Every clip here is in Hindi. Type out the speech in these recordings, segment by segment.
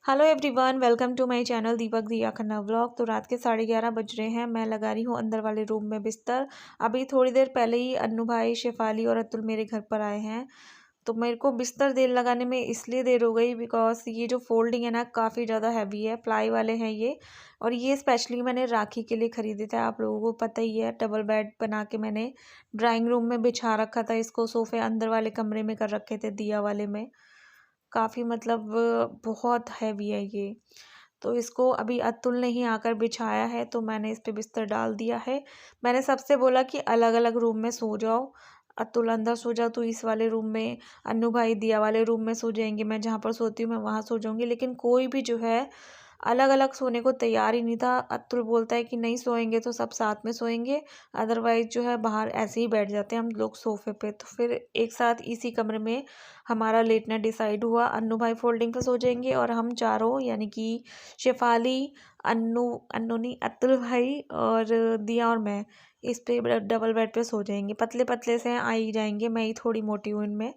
Hello everyone, welcome to my channel Deepak Diya Khanna vlog. तो रात के 11:30 बज रहे हैं। मैं लगा रही हूँ अंदर वाले रूम में बिस्तर। अभी थोड़ी देर पहले ही अन्नू भाई, शेफाली और अतुल मेरे घर पर आए हैं। तो मेरे को बिस्तर देर लगाने में इसलिए देर हो गई बिकॉज ये जो फोल्डिंग है ना, काफ़ी ज़्यादा हैवी है, प्लाई वाले हैं ये। और ये स्पेशली मैंने राखी के लिए ख़रीदे थे। आप लोगों को पता ही है, डबल बेड बना के मैंने ड्राइंग रूम में बिछा रखा था इसको। सोफ़े अंदर वाले कमरे में कर रखे थे, दिया वाले में। काफ़ी मतलब बहुत हैवी है ये। तो इसको अभी अतुल ने ही आकर बिछाया है, तो मैंने इस पे बिस्तर डाल दिया है। मैंने सबसे बोला कि अलग अलग रूम में सो जाओ। अतुल अंदर सो जाओ तो इस वाले रूम में, अन्नू भाई दिया वाले रूम में सो जाएंगे, मैं जहाँ पर सोती हूँ मैं वहाँ सो जाऊँगी। लेकिन कोई भी जो है अलग अलग सोने को तैयार ही नहीं था। अतुल बोलता है कि नहीं सोएंगे तो सब साथ में सोएंगे, अदरवाइज जो है बाहर ऐसे ही बैठ जाते हैं हम लोग सोफे पे। तो फिर एक साथ इसी कमरे में हमारा लेटना डिसाइड हुआ। अन्नू भाई फोल्डिंग पे सो जाएंगे और हम चारों यानी कि शेफाली, अन्नू अन्नू नहीं अतुल भाई और दिया और मैं इस पे डबल बेड पे सो जाएंगे। पतले पतले से आ ही जाएंगे, मैं ही थोड़ी मोटी हूँ इनमें।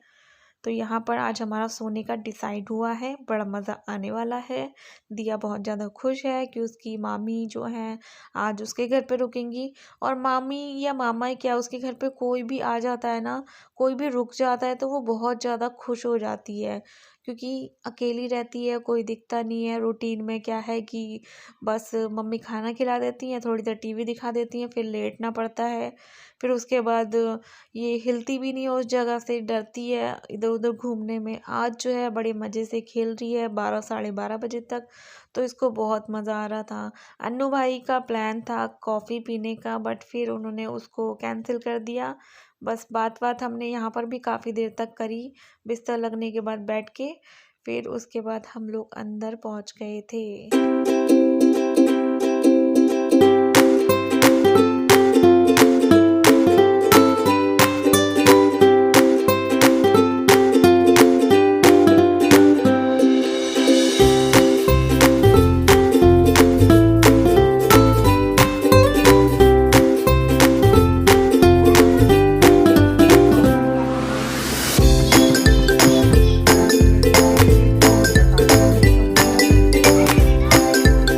तो यहाँ पर आज हमारा सोने का डिसाइड हुआ है, बड़ा मज़ा आने वाला है। दिया बहुत ज़्यादा खुश है कि उसकी मामी जो है आज उसके घर पे रुकेंगी। और मामी या मामा ही क्या, उसके घर पे कोई भी आ जाता है ना, कोई भी रुक जाता है तो वो बहुत ज़्यादा खुश हो जाती है। क्योंकि अकेली रहती है, कोई दिखता नहीं है। रूटीन में क्या है कि बस मम्मी खाना खिला देती हैं, थोड़ी देर टीवी दिखा देती हैं, फिर लेटना पड़ता है। फिर उसके बाद ये हिलती भी नहीं है उस जगह से, डरती है इधर उधर घूमने में। आज जो है बड़े मज़े से खेल रही है 12 साढ़े 12 बजे तक। तो इसको बहुत मज़ा आ रहा था। अन्नू भाई का प्लान था कॉफ़ी पीने का, बट फिर उन्होंने उसको कैंसिल कर दिया। बस बात बात हमने यहाँ पर भी काफ़ी देर तक करी, बिस्तर लगने के बाद बैठ के। फिर उसके बाद हम लोग अंदर पहुँच गए थे।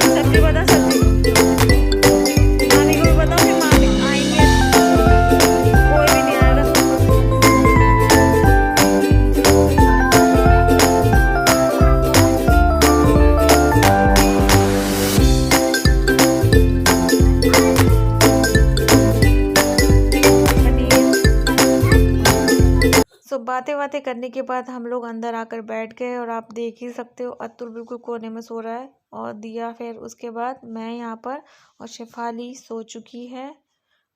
सब्जी बता, सब्जी मामी को भी बताओ, फिर मामी आएंगे। कोई भी नहीं आएगा। सो बातें बातें करने के बाद हम लोग अंदर आकर बैठ गए। और आप देख ही सकते हो अतुल बिल्कुल कोने में सो रहा है और दिया, फिर उसके बाद मैं यहाँ पर, और शेफाली सो चुकी है।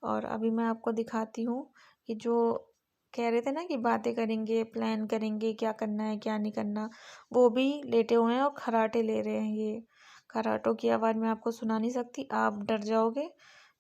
और अभी मैं आपको दिखाती हूँ कि जो कह रहे थे ना कि बातें करेंगे, प्लान करेंगे, क्या करना है क्या नहीं करना, वो भी लेटे हुए हैं और खर्राटे ले रहे हैं। ये खर्राटों की आवाज़ मैं आपको सुना नहीं सकती, आप डर जाओगे।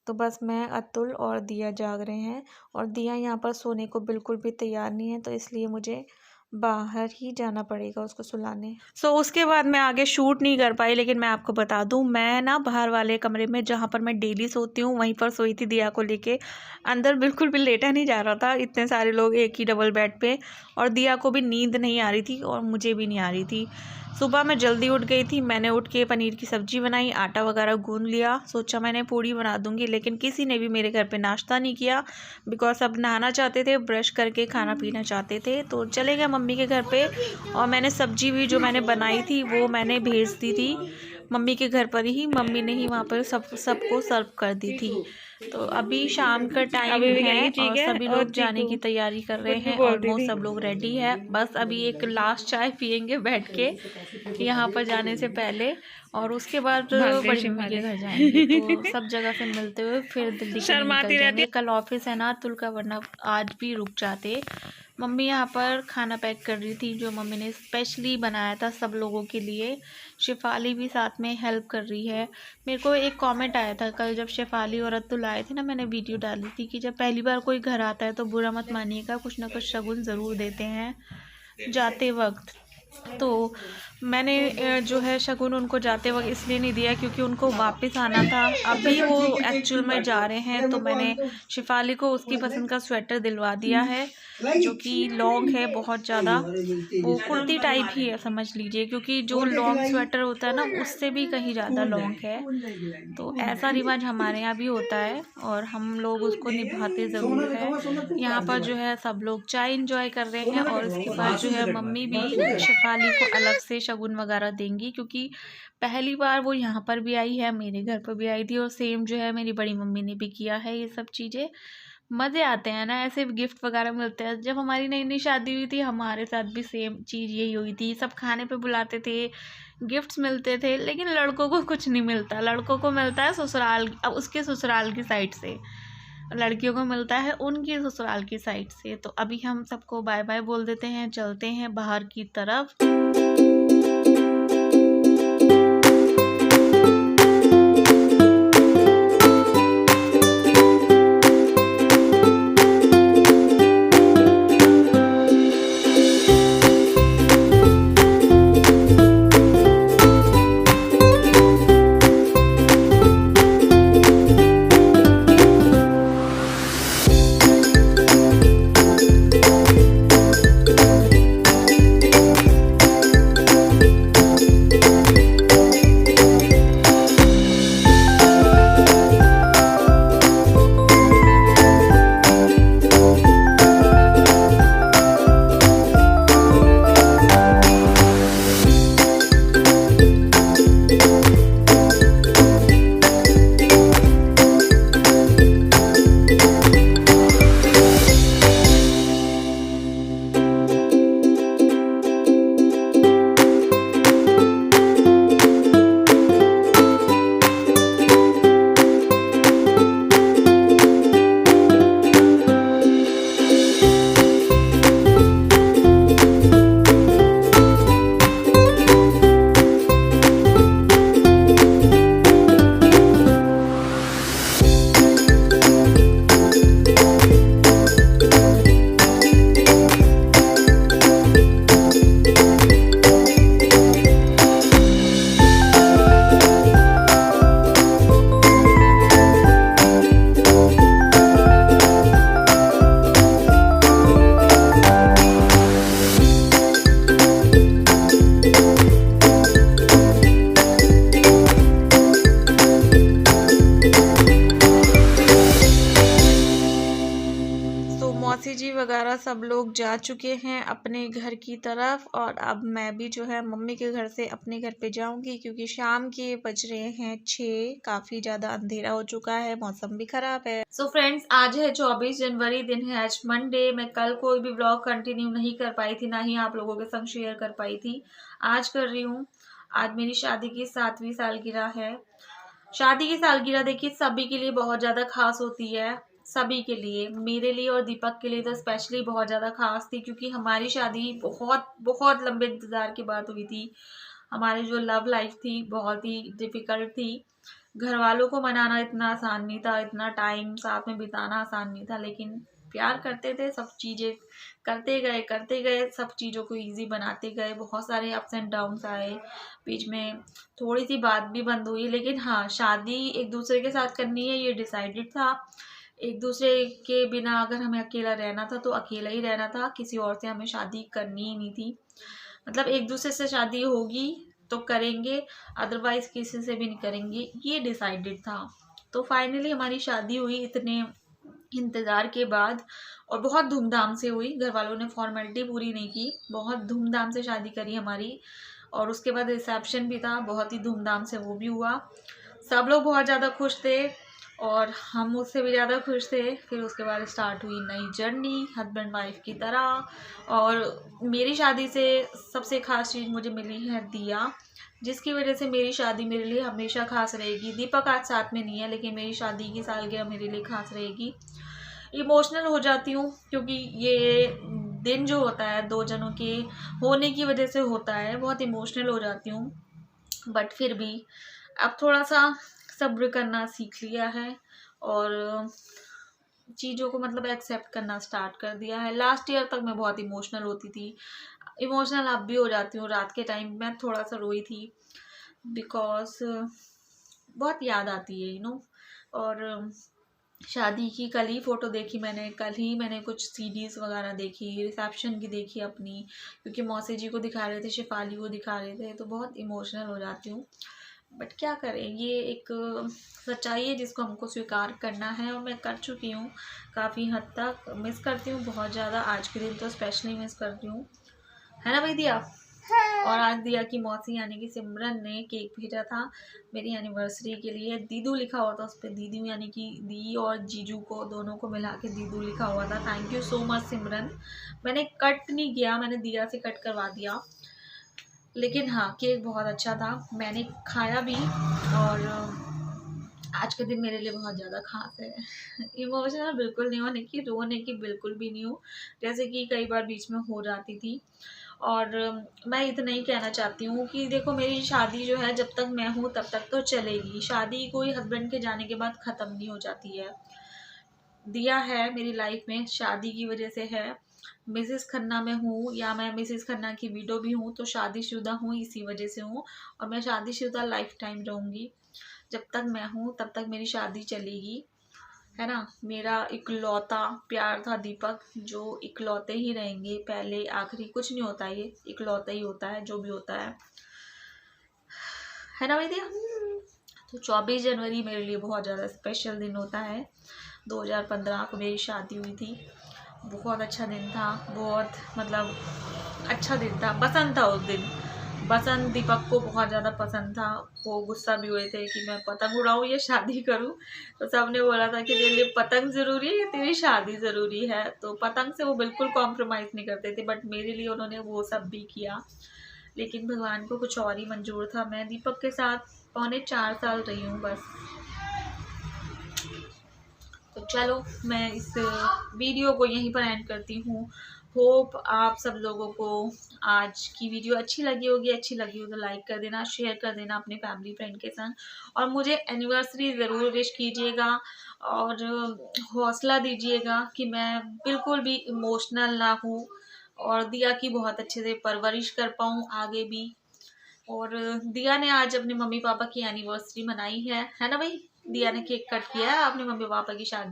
तो बस मैं, अतुल और दिया जाग रहे हैं। और दिया यहाँ पर सोने को बिल्कुल भी तैयार नहीं है, तो इसलिए मुझे बाहर ही जाना पड़ेगा उसको सुलाने। उसके बाद मैं आगे शूट नहीं कर पाई। लेकिन मैं आपको बता दूं, मैं ना बाहर वाले कमरे में जहाँ पर मैं डेली सोती हूँ वहीं पर सोई थी दिया को लेके। अंदर बिल्कुल भी लेटा नहीं जा रहा था, इतने सारे लोग एक ही डबल बेड पे। और दिया को भी नींद नहीं आ रही थी और मुझे भी नहीं आ रही थी। सुबह मैं जल्दी उठ गई थी, मैंने उठ के पनीर की सब्ज़ी बनाई, आटा वगैरह गूंद लिया, सोचा मैंने पूड़ी बना दूंगी। लेकिन किसी ने भी मेरे घर पे नाश्ता नहीं किया बिकॉज सब नहाना चाहते थे, ब्रश करके खाना पीना चाहते थे। तो चले गए मम्मी के घर पे। और मैंने सब्जी भी जो मैंने बनाई थी वो मैंने भेज दी थी मम्मी के घर पर ही। मम्मी ने ही वहाँ पर सबको सर्व कर दी थी। तो अभी शाम का टाइम है और सभी लोग जाने की तैयारी कर रहे हैं। ऑलमोस्ट सब लोग रेडी है, बस अभी एक लास्ट चाय पियेंगे बैठ के यहाँ पर जाने से पहले। और उसके बाद बड़ी मम्मी के घर जाएंगे। तो सब जगह से मिलते हुए फिर दिल्ली के लिए निकल जाएंगे। कल ऑफिस है ना अतुल का, वरना आज भी रुक जाते। मम्मी यहाँ पर खाना पैक कर रही थी जो मम्मी ने स्पेशली बनाया था सब लोगों के लिए। शेफाली भी साथ में हेल्प कर रही है। मेरे को एक कमेंट आया था कल जब शेफाली और अतुल आए थे ना, मैंने वीडियो डाली थी कि जब पहली बार कोई घर आता है तो बुरा मत मानिएगा, कुछ ना कुछ शगुन ज़रूर देते हैं जाते वक्त। तो मैंने जो है शगुन उनको जाते वक्त इसलिए नहीं दिया क्योंकि उनको वापस आना था। अभी वो एक्चुअल में जा रहे हैं, तो मैंने शिफाली को उसकी पसंद का स्वेटर दिलवा दिया है जो कि लॉन्ग है बहुत ज़्यादा। वो कुर्ती टाइप ही है समझ लीजिए, क्योंकि जो लॉन्ग स्वेटर होता है ना उससे भी कहीं ज़्यादा लॉन्ग है। तो ऐसा रिवाज हमारे यहाँ भी होता है और हम लोग उसको निभाते ज़रूर है। यहाँ पर जो है सब लोग चाय इंजॉय कर रहे हैं और इसके बाद जो है मम्मी भी शिफाली को अलग से शगुन वगैरह देंगी, क्योंकि पहली बार वो यहाँ पर भी आई है, मेरे घर पर भी आई थी और सेम जो है मेरी बड़ी मम्मी ने भी किया है। ये सब चीज़ें मज़े आते हैं ना, ऐसे गिफ्ट वगैरह मिलते हैं। जब हमारी नई नई शादी हुई थी हमारे साथ भी सेम चीज़ यही हुई थी। सब खाने पे बुलाते थे, गिफ्ट्स मिलते थे, लेकिन लड़कों को कुछ नहीं मिलता। लड़कों को मिलता है ससुराल, अब उसके ससुराल की साइड से, लड़कियों को मिलता है उनकी ससुराल की साइड से। तो अभी हम सबको बाय बाय बोल देते हैं, चलते हैं बाहर की तरफ। मौसी जी वगैरह सब लोग जा चुके हैं अपने घर की तरफ और अब मैं भी जो है मम्मी के घर से अपने घर पे जाऊंगी, क्योंकि शाम के बज रहे हैं 6, काफ़ी ज़्यादा अंधेरा हो चुका है, मौसम भी ख़राब है। सो फ्रेंड्स, आज है 24 जनवरी, दिन है आज मंडे। मैं कल कोई भी ब्लॉग कंटिन्यू नहीं कर पाई थी, ना ही आप लोगों के संग शेयर कर पाई थी। आज कर रही हूँ। आज मेरी शादी की 7वीं सालगिरह है। शादी की सालगिरह देखिए सभी के लिए बहुत ज़्यादा खास होती है, सभी के लिए, मेरे लिए और दीपक के लिए तो स्पेशली बहुत ज़्यादा खास थी, क्योंकि हमारी शादी बहुत बहुत लंबे इंतज़ार के बाद हुई थी। हमारी जो लव लाइफ थी बहुत ही डिफ़िकल्ट थी। घर वालों को मनाना इतना आसान नहीं था, इतना टाइम साथ में बिताना आसान नहीं था, लेकिन प्यार करते थे, सब चीज़ें करते गए, सब चीज़ों को इजी बनाते गए। बहुत सारे अप्स एंड डाउन्स आए, बीच में थोड़ी सी बात भी बंद हुई, लेकिन हाँ, शादी एक दूसरे के साथ करनी है ये डिसाइडेड था। एक दूसरे के बिना अगर हमें अकेला रहना था तो अकेला ही रहना था, किसी और से हमें शादी करनी ही नहीं थी। मतलब एक दूसरे से शादी होगी तो करेंगे, अदरवाइज किसी से भी नहीं करेंगे, ये डिसाइडेड था। तो फाइनली हमारी शादी हुई इतने इंतज़ार के बाद, और बहुत धूमधाम से हुई। घर वालों ने फॉर्मेलिटी पूरी नहीं की, बहुत धूमधाम से शादी करी हमारी। और उसके बाद रिसेप्शन भी था, बहुत ही धूमधाम से वो भी हुआ। सब लोग बहुत ज़्यादा खुश थे और हम उससे भी ज़्यादा खुश थे। फिर उसके बाद स्टार्ट हुई नई जर्नी हस्बैंड वाइफ की तरह। और मेरी शादी से सबसे ख़ास चीज़ मुझे मिली है दिया, जिसकी वजह से मेरी शादी मेरे लिए हमेशा खास रहेगी। दीपक आज साथ में नहीं है, लेकिन मेरी शादी की सालगिरह मेरे लिए खास रहेगी। इमोशनल हो जाती हूँ, क्योंकि ये दिन जो होता है दो जनों के होने की वजह से होता है, बहुत इमोशनल हो जाती हूँ। बट फिर भी अब थोड़ा सा सब्र करना सीख लिया है और चीज़ों को मतलब एक्सेप्ट करना स्टार्ट कर दिया है। लास्ट ईयर तक मैं बहुत इमोशनल होती थी, इमोशनल अब भी हो जाती हूँ। रात के टाइम मैं थोड़ा सा रोई थी बिकॉज बहुत याद आती है और शादी की कल ही फ़ोटो देखी मैंने, कल ही मैंने कुछ सीडीज़ वगैरह देखी, रिसेप्शन की देखी अपनी, क्योंकि मौसी जी को दिखा रहे थे, शेफाली को दिखा रहे थे, तो बहुत इमोशनल हो जाती हूँ। बट क्या करें, ये एक सच्चाई है जिसको हमको स्वीकार करना है, और मैं कर चुकी हूँ। काफ़ी हद तक मिस करती हूँ, बहुत ज़्यादा। आज के दिन तो स्पेशली मिस करती हूँ, है ना भाई दिया? और आज दिया की मौसी यानी कि सिमरन ने केक भेजा था मेरी एनिवर्सरी के लिए। दीदू लिखा हुआ था उस पर, दीदू यानी कि दी और जीजू को दोनों को मिला के दीदू लिखा हुआ था। थैंक यू सो मच सिमरन। मैंने कट नहीं किया, मैंने दिया से कट करवा दिया, लेकिन हाँ केक बहुत अच्छा था, मैंने खाया भी। और आज के दिन मेरे लिए बहुत ज़्यादा खास है। इमोशनल बिल्कुल नहीं होने की, रोने की बिल्कुल भी नहीं हूँ, जैसे कि कई बार बीच में हो जाती थी। और मैं इतना ही कहना चाहती हूँ कि देखो, मेरी शादी जो है जब तक मैं हूँ तब तक तो चलेगी। शादी कोई हस्बैंड के जाने के बाद ख़त्म नहीं हो जाती है। दिया है मेरी लाइफ में शादी की वजह से है। मिसेस खन्ना में हूँ या मैं मिसेस खन्ना की विडो भी हूँ, तो शादीशुदा हूँ इसी वजह से हूँ। और मैं शादीशुदा लाइफ टाइम रहूँगी। जब तक मैं हूँ तब तक मेरी शादी चलेगी, है ना। मेरा इकलौता प्यार था दीपक, जो इकलौते ही रहेंगे, पहले आखिरी कुछ नहीं होता, ये इकलौता ही होता है जो भी होता है ना भैया। तो 24 जनवरी मेरे लिए बहुत ज़्यादा स्पेशल दिन होता है। 2015 को मेरी शादी हुई थी, बहुत अच्छा दिन था, बहुत मतलब अच्छा दिन था, पसंद था उस दिन। पसंद दीपक को बहुत ज़्यादा पसंद था। वो गुस्सा भी हुए थे कि मैं पतंग उड़ाऊँ या शादी करूँ, तो सबने बोला था कि तेरे लिए पतंग ज़रूरी है या तेरी शादी ज़रूरी है। तो पतंग से वो बिल्कुल कॉम्प्रोमाइज़ नहीं करते थे, बट मेरे लिए उन्होंने वो सब भी किया। लेकिन भगवान को कुछ और ही मंजूर था। मैं दीपक के साथ 4.25 साल रही हूँ बस। तो चलो, मैं इस वीडियो को यहीं पर एंड करती हूँ। होप आप सब लोगों को आज की वीडियो अच्छी लगी होगी। अच्छी लगी हो तो लाइक कर देना, शेयर कर देना अपने फैमिली फ्रेंड के संग, और मुझे एनिवर्सरी ज़रूर विश कीजिएगा और हौसला दीजिएगा कि मैं बिल्कुल भी इमोशनल ना हूँ और दिया की बहुत अच्छे से परवरिश कर पाऊँ आगे भी। और दिया ने आज अपने मम्मी पापा की एनिवर्सरी मनाई है ना भाई? दिया ने केक कट किया है अपने मम्मी पापा की शादी